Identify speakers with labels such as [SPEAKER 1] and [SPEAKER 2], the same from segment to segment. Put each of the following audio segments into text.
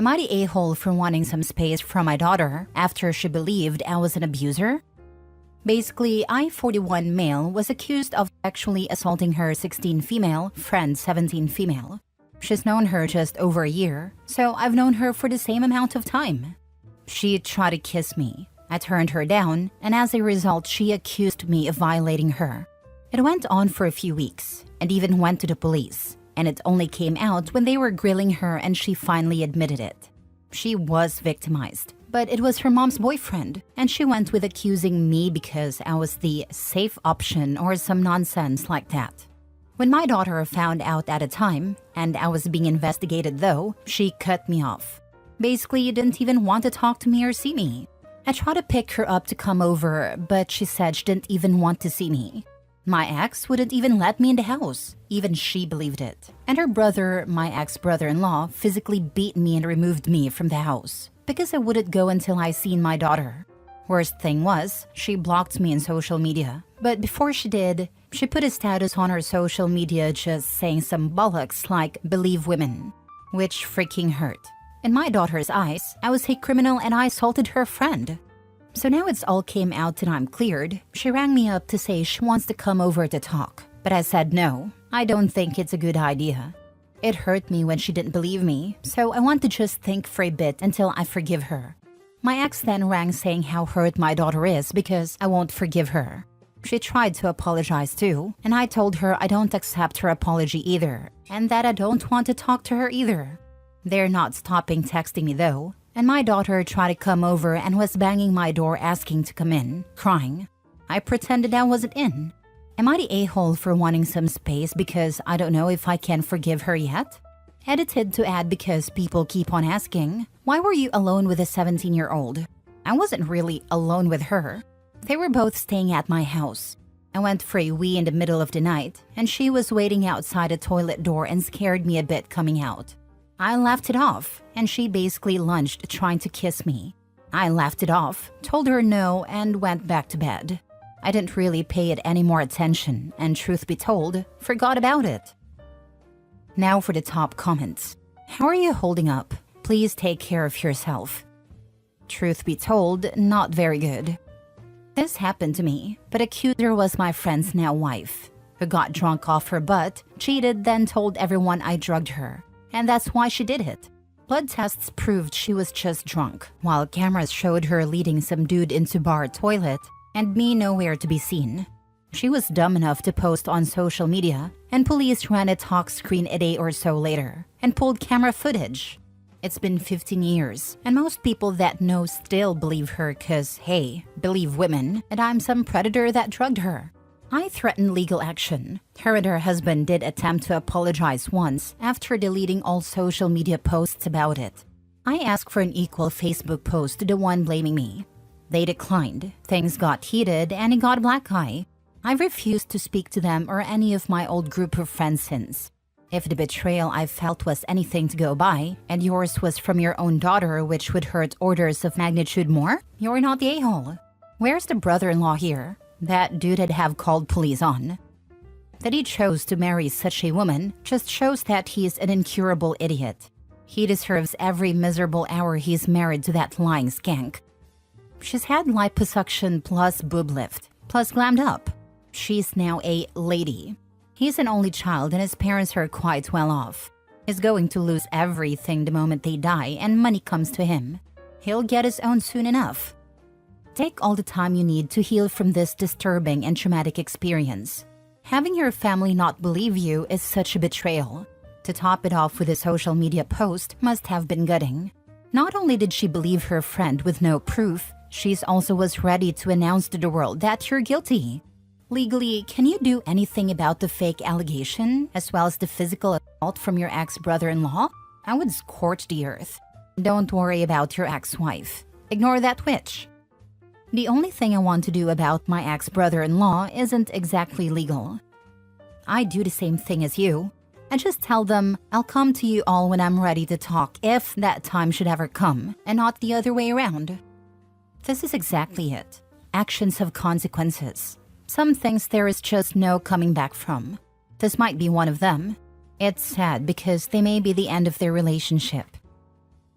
[SPEAKER 1] Am I the a-hole for wanting some space from my daughter after she believed I was an abuser? Basically, I-41 male was accused of sexually assaulting her 16 female friend 17 female. She's known her just over a year, so I've known her for the same amount of time. She tried to kiss me. I turned her down, and as a result, she accused me of violating her. It went on for a few weeks, and even went to the police, and it only came out when they were grilling her and she finally admitted it. She was victimized, but it was her mom's boyfriend, and she went with accusing me because I was the safe option or some nonsense like that. When my daughter found out at a time, and I was being investigated though, she cut me off. Basically, didn't even want to talk to me or see me. I tried to pick her up to come over, but she said she didn't even want to see me. My ex wouldn't even let me in the house. Even she believed it. And her brother, my ex-brother-in-law, physically beat me and removed me from the house because I wouldn't go until I seen my daughter. Worst thing was, she blocked me in social media. But before she did, she put a status on her social media just saying some bollocks like "believe women," which freaking hurt. In my daughter's eyes, I was a criminal and I assaulted her friend. So now it's all came out and I'm cleared. She rang me up to say she wants to come over to talk. But I said no, I don't think it's a good idea. It hurt me when she didn't believe me, so I want to just think for a bit until I forgive her. My ex then rang saying how hurt my daughter is because I won't forgive her. She tried to apologize too, and I told her I don't accept her apology either, and that I don't want to talk to her either. They're not stopping texting me though, and my daughter tried to come over and was banging my door asking to come in, crying. I pretended I wasn't in. Am I the a-hole for wanting some space because I don't know if I can forgive her yet? Edited to add because people keep on asking, why were you alone with a 17-year-old? I wasn't really alone with her. They were both staying at my house. I went for a wee in the middle of the night, and she was waiting outside the toilet door and scared me a bit coming out. I laughed it off, and she basically lunged trying to kiss me. I laughed it off, told her no, and went back to bed. I didn't really pay it any more attention, and truth be told, forgot about it. Now for the top comments. How are you holding up? Please take care of yourself. Truth be told, not very good. This happened to me, but accuser was my friend's now wife, who got drunk off her butt, cheated, then told everyone I drugged her. And that's why she did it. Blood tests proved she was just drunk, while cameras showed her leading some dude into bar toilet, and me nowhere to be seen. She was dumb enough to post on social media, and police ran a talk screen a day or so later, and pulled camera footage. It's been 15 years, and most people that know still believe her cause, hey, believe women, and I'm some predator that drugged her. I threatened legal action. Her and her husband did attempt to apologize once after deleting all social media posts about it. I asked for an equal Facebook post to the one blaming me. They declined, things got heated, and it got a black eye. I refused to speak to them or any of my old group of friends since. If the betrayal I felt was anything to go by, and yours was from your own daughter which would hurt orders of magnitude more, you're not the a-hole. Where's the brother-in-law here? That dude had have called police on. That he chose to marry such a woman just shows that he's an incurable idiot. He deserves every miserable hour he's married to that lying skank. She's had liposuction plus boob lift, plus glammed up. She's now a lady. He's an only child and his parents are quite well off. He's going to lose everything the moment they die and money comes to him. He'll get his own soon enough. Take all the time you need to heal from this disturbing and traumatic experience. Having your family not believe you is such a betrayal. To top it off with a social media post must have been gutting. Not only did she believe her friend with no proof, she's also was ready to announce to the world that you're guilty. Legally, can you do anything about the fake allegation as well as the physical assault from your ex-brother-in-law? I would scorch the earth. Don't worry about your ex-wife. Ignore that witch. The only thing I want to do about my ex-brother-in-law isn't exactly legal. I do the same thing as you. I just tell them I'll come to you all when I'm ready to talk if that time should ever come, and not the other way around. This is exactly it. Actions have consequences. Some things there is just no coming back from. This might be one of them. It's sad because they may be the end of their relationship.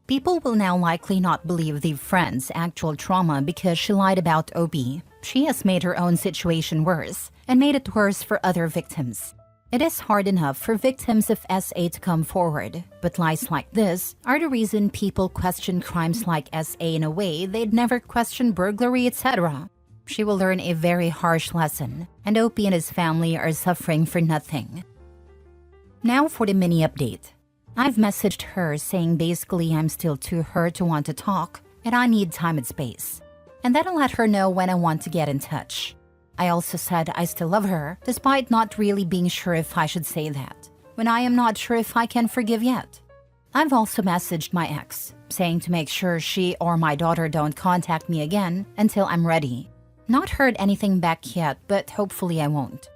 [SPEAKER 1] People will now likely not believe the friend's actual trauma because she lied about OB. She has made her own situation worse and made it worse for other victims. It is hard enough for victims of SA to come forward, but lies like this are the reason people question crimes like SA in a way they'd never question burglary, etc. She will learn a very harsh lesson, and OP and his family are suffering for nothing. Now for the mini update. I've messaged her saying basically I'm still too hurt to want to talk, and I need time and space. And then I'll let her know when I want to get in touch. I also said I still love her, despite not really being sure if I should say that, when I am not sure if I can forgive yet. I've also messaged my ex, saying to make sure she or my daughter don't contact me again until I'm ready. Not heard anything back yet, but hopefully I won't.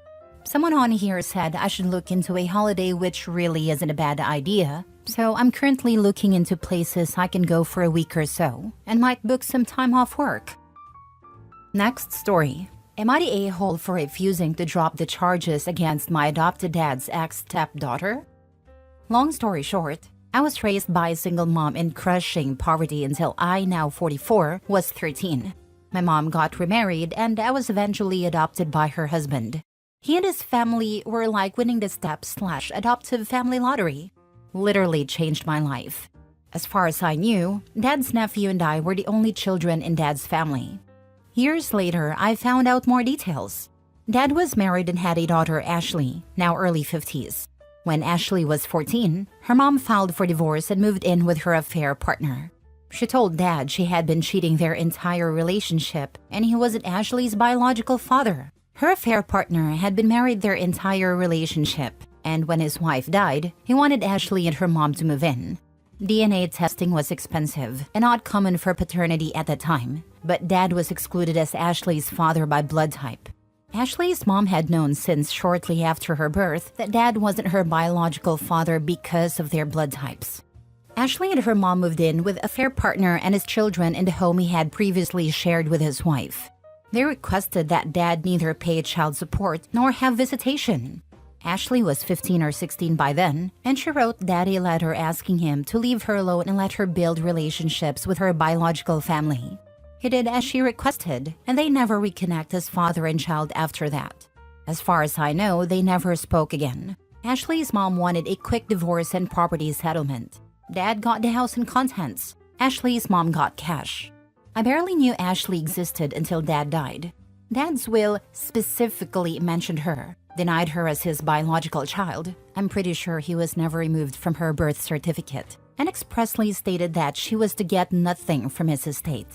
[SPEAKER 1] Someone on here said I should look into a holiday, which really isn't a bad idea, so I'm currently looking into places I can go for a week or so, and might book some time off work. Next story. Am I the a-hole for refusing to drop the charges against my adopted dad's ex-stepdaughter? Long story short, I was raised by a single mom in crushing poverty until I, now 44, was 13. My mom got remarried and I was eventually adopted by her husband. He and his family were like winning the step/adoptive family lottery. Literally changed my life. As far as I knew, Dad's nephew and I were the only children in Dad's family. Years later, I found out more details. Dad was married and had a daughter, Ashley, now early 50s. When Ashley was 14, her mom filed for divorce and moved in with her affair partner. She told Dad she had been cheating their entire relationship and he wasn't Ashley's biological father. Her affair partner had been married their entire relationship, and when his wife died, he wanted Ashley and her mom to move in. DNA testing was expensive and not common for paternity at the time, but Dad was excluded as Ashley's father by blood type. Ashley's mom had known since shortly after her birth that Dad wasn't her biological father because of their blood types. Ashley and her mom moved in with affair partner and his children in the home he had previously shared with his wife. They requested that Dad neither pay child support nor have visitation. Ashley was 15 or 16 by then, and she wrote Dad a letter asking him to leave her alone and let her build relationships with her biological family. He did as she requested, and they never reconnect as father and child after that. As far as I know, they never spoke again. Ashley's mom wanted a quick divorce and property settlement. Dad got the house and contents. Ashley's mom got cash. I barely knew Ashley existed until Dad died. Dad's will specifically mentioned her, denied her as his biological child. I'm pretty sure he was never removed from her birth certificate, and expressly stated that she was to get nothing from his estate.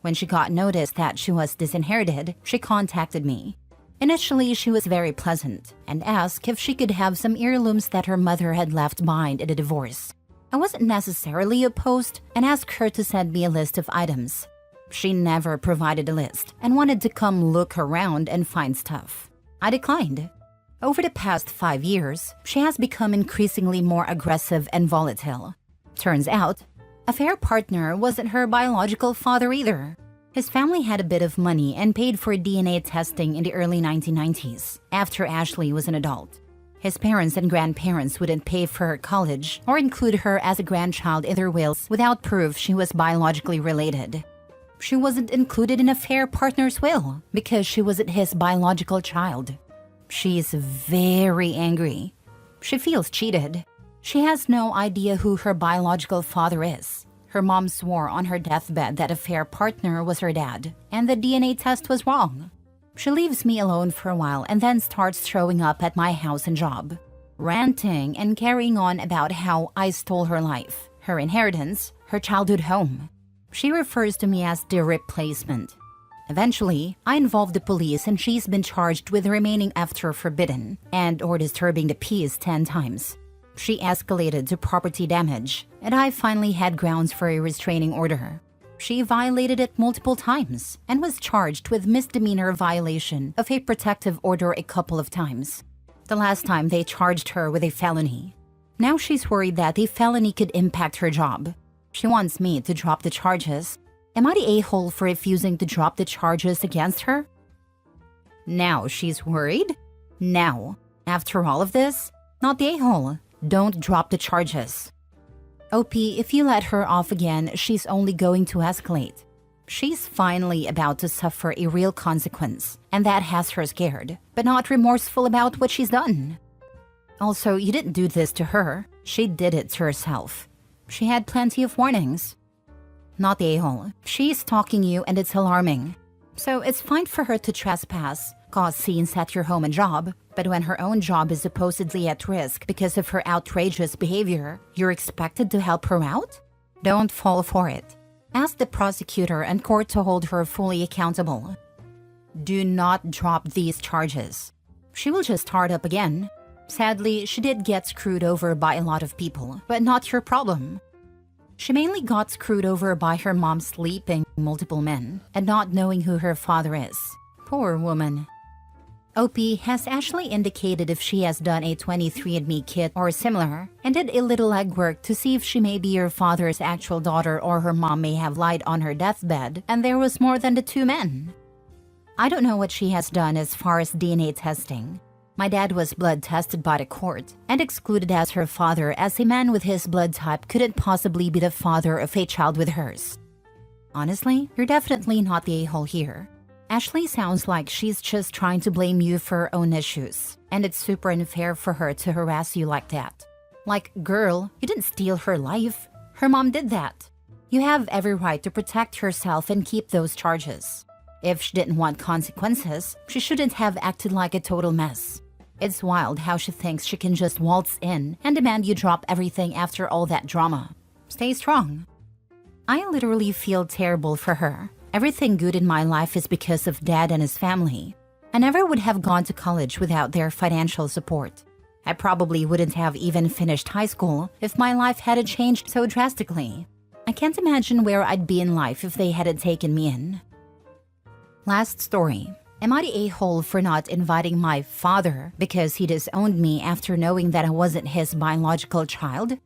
[SPEAKER 1] When she got notice that she was disinherited, she contacted me. Initially, she was very pleasant and asked if she could have some heirlooms that her mother had left behind in a divorce. I wasn't necessarily opposed and asked her to send me a list of items. She never provided a list and wanted to come look around and find stuff. I declined. Over the past 5 years, she has become increasingly more aggressive and volatile. Turns out, affair partner wasn't her biological father either. His family had a bit of money and paid for DNA testing in the early 1990s, after Ashley was an adult. His parents and grandparents wouldn't pay for her college or include her as a grandchild in their wills without proof she was biologically related. She wasn't included in affair partner's will because she wasn't his biological child. She is very angry. She feels cheated. She has no idea who her biological father is. Her mom swore on her deathbed that affair partner was her dad, and the DNA test was wrong. She leaves me alone for a while and then starts showing up at my house and job, ranting and carrying on about how I stole her life, her inheritance, her childhood home. She refers to me as the replacement. Eventually, I involved the police and she's been charged with remaining after forbidden and/or disturbing the peace 10 times. She escalated to property damage, and I finally had grounds for a restraining order. She violated it multiple times and was charged with misdemeanor violation of a protective order a couple of times. The last time they charged her with a felony. Now she's worried that the felony could impact her job. She wants me to drop the charges. Am I the a-hole for refusing to drop the charges against her? Now she's worried? Now, after all of this, not the a-hole. Don't drop the charges. OP, if you let her off again, she's only going to escalate. She's finally about to suffer a real consequence, and that has her scared, but not remorseful about what she's done. Also, you didn't do this to her. She did it to herself. She had plenty of warnings. Not the a-hole. She's stalking you and it's alarming. So it's fine for her to trespass, cause scenes at your home and job, but when her own job is supposedly at risk because of her outrageous behavior, you're expected to help her out? Don't fall for it. Ask the prosecutor and court to hold her fully accountable. Do not drop these charges. She will just start up again. Sadly, she did get screwed over by a lot of people, but not your problem. She mainly got screwed over by her mom sleeping with multiple men and not knowing who her father is. Poor woman. OP has Ashley indicated if she has done a 23andMe kit or similar and did a little legwork to see if she may be your father's actual daughter or her mom may have lied on her deathbed and there was more than the two men. I don't know what she has done as far as DNA testing. My dad was blood tested by the court and excluded as her father as a man with his blood type couldn't possibly be the father of a child with hers. Honestly, you're definitely not the a-hole here. Ashley sounds like she's just trying to blame you for her own issues, and it's super unfair for her to harass you like that. Like, girl, you didn't steal her life. Her mom did that. You have every right to protect herself and keep those charges. If she didn't want consequences, she shouldn't have acted like a total mess. It's wild how she thinks she can just waltz in and demand you drop everything after all that drama. Stay strong. I literally feel terrible for her. Everything good in my life is because of Dad and his family. I never would have gone to college without their financial support. I probably wouldn't have even finished high school if my life hadn't changed so drastically. I can't imagine where I'd be in life if they hadn't taken me in. Last story. Am I the a-hole for not inviting my father because he disowned me after knowing that I wasn't his biological child?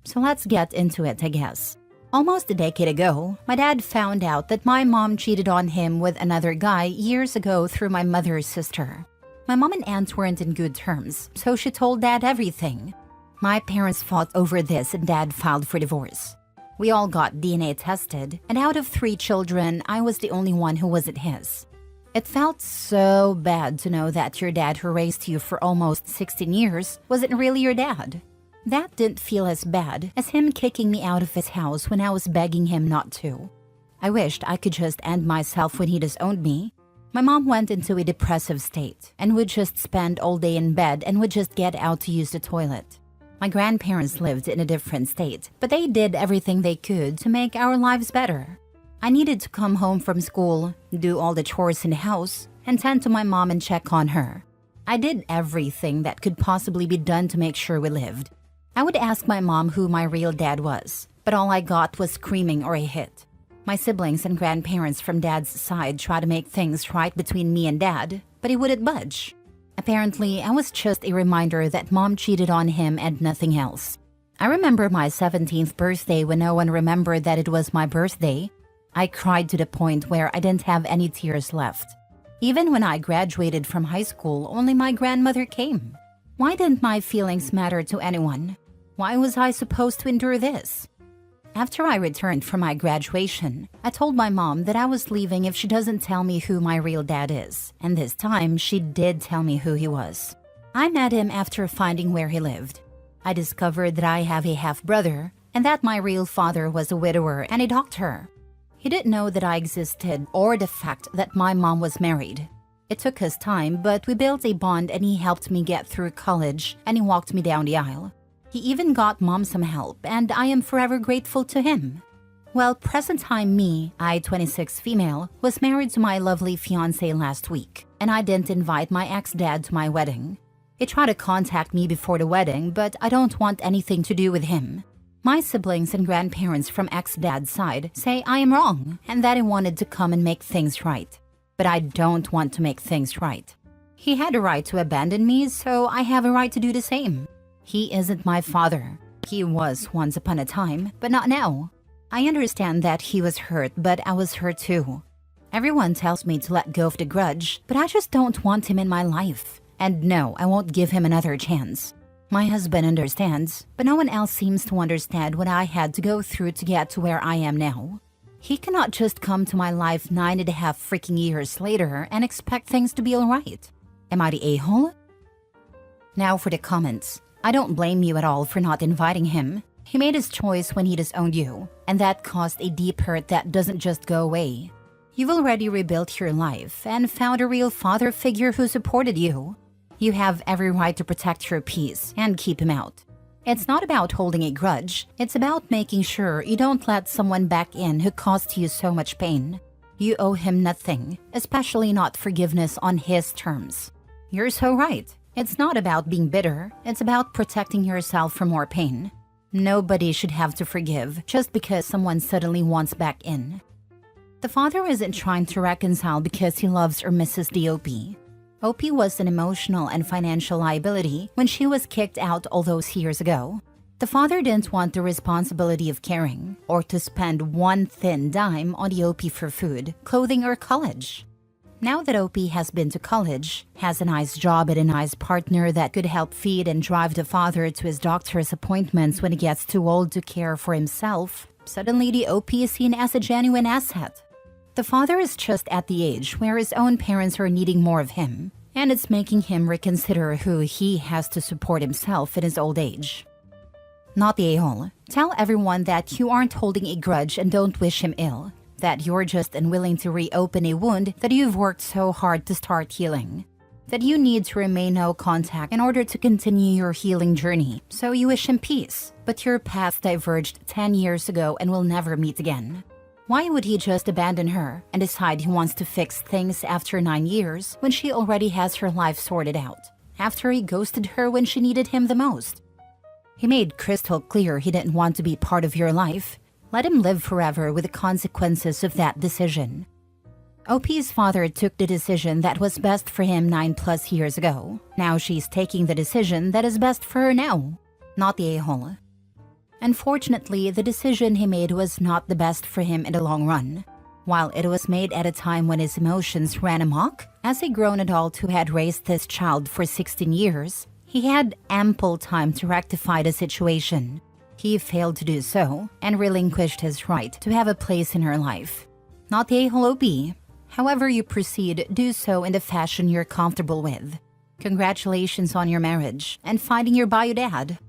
[SPEAKER 1] So let's get into it, I guess. Almost a decade ago, my dad found out that my mom cheated on him with another guy years ago through my mother's sister. My mom and aunt weren't in good terms, so she told Dad everything. My parents fought over this and Dad filed for divorce. We all got DNA tested, and out of 3 children, I was the only one who wasn't his. It felt so bad to know that your dad who raised you for almost 16 years wasn't really your dad. That didn't feel as bad as him kicking me out of his house when I was begging him not to. I wished I could just end myself when he disowned me. My mom went into a depressive state and would just spend all day in bed and would just get out to use the toilet. My grandparents lived in a different state, but they did everything they could to make our lives better. I needed to come home from school, do all the chores in the house, and tend to my mom and check on her. I did everything that could possibly be done to make sure we lived. I would ask my mom who my real dad was, but all I got was screaming or a hit. My siblings and grandparents from Dad's side tried to make things right between me and Dad, but he wouldn't budge. Apparently, I was just a reminder that Mom cheated on him and nothing else. I remember my 17th birthday when no one remembered that it was my birthday. I cried to the point where I didn't have any tears left. Even when I graduated from high school, only my grandmother came. Why didn't my feelings matter to anyone? Why was I supposed to endure this? After I returned from my graduation, I told my mom that I was leaving if she doesn't tell me who my real dad is, and this time she did tell me who he was. I met him after finding where he lived. I discovered that I have a half-brother, and that my real father was a widower and a doctor. He didn't know that I existed or the fact that my mom was married. It took us time, but we built a bond and he helped me get through college and he walked me down the aisle. He even got Mom some help and I am forever grateful to him. Well, present time me, I 26 female, was married to my lovely fiancé last week and I didn't invite my ex-dad to my wedding. He tried to contact me before the wedding, but I don't want anything to do with him. My siblings and grandparents from ex-dad's side say I am wrong and that he wanted to come and make things right. But I don't want to make things right. He had a right to abandon me, so I have a right to do the same. He isn't my father. He was once upon a time, but not now. I understand that he was hurt, but I was hurt too. Everyone tells me to let go of the grudge, but I just don't want him in my life. And no, I won't give him another chance. My husband understands, but no one else seems to understand what I had to go through to get to where I am now. He cannot just come to my life 9.5 freaking years later and expect things to be alright. Am I the a-hole? Now for the comments. I don't blame you at all for not inviting him. He made his choice when he disowned you, and that caused a deep hurt that doesn't just go away. You've already rebuilt your life and found a real father figure who supported you. You have every right to protect your peace and keep him out. It's not about holding a grudge, it's about making sure you don't let someone back in who caused you so much pain. You owe him nothing, especially not forgiveness on his terms. You're so right. It's not about being bitter, it's about protecting yourself from more pain. Nobody should have to forgive just because someone suddenly wants back in. The father isn't trying to reconcile because he loves or misses the OP. OP was an emotional and financial liability when she was kicked out all those years ago. The father didn't want the responsibility of caring or to spend one thin dime on the OP for food, clothing, or college. Now that OP has been to college, has a nice job and a nice partner that could help feed and drive the father to his doctor's appointments when he gets too old to care for himself, suddenly the OP is seen as a genuine asset. The father is just at the age where his own parents are needing more of him, and it's making him reconsider who he has to support himself in his old age. Not the a-hole. Tell everyone that you aren't holding a grudge and don't wish him ill, that you're just unwilling to reopen a wound that you've worked so hard to start healing, that you need to remain no contact in order to continue your healing journey, so you wish him peace, but your paths diverged 10 years ago and will never meet again. Why would he just abandon her and decide he wants to fix things after 9 years when she already has her life sorted out, after he ghosted her when she needed him the most? He made crystal clear he didn't want to be part of your life. Let him live forever with the consequences of that decision. OP's father took the decision that was best for him 9+ years ago. Now she's taking the decision that is best for her now, not the a-hole. Unfortunately, the decision he made was not the best for him in the long run. While it was made at a time when his emotions ran amok, as a grown adult who had raised this child for 16 years, he had ample time to rectify the situation. He failed to do so and relinquished his right to have a place in her life. Not the a-hole OP. However you proceed, do so in the fashion you're comfortable with. Congratulations on your marriage and finding your bio dad.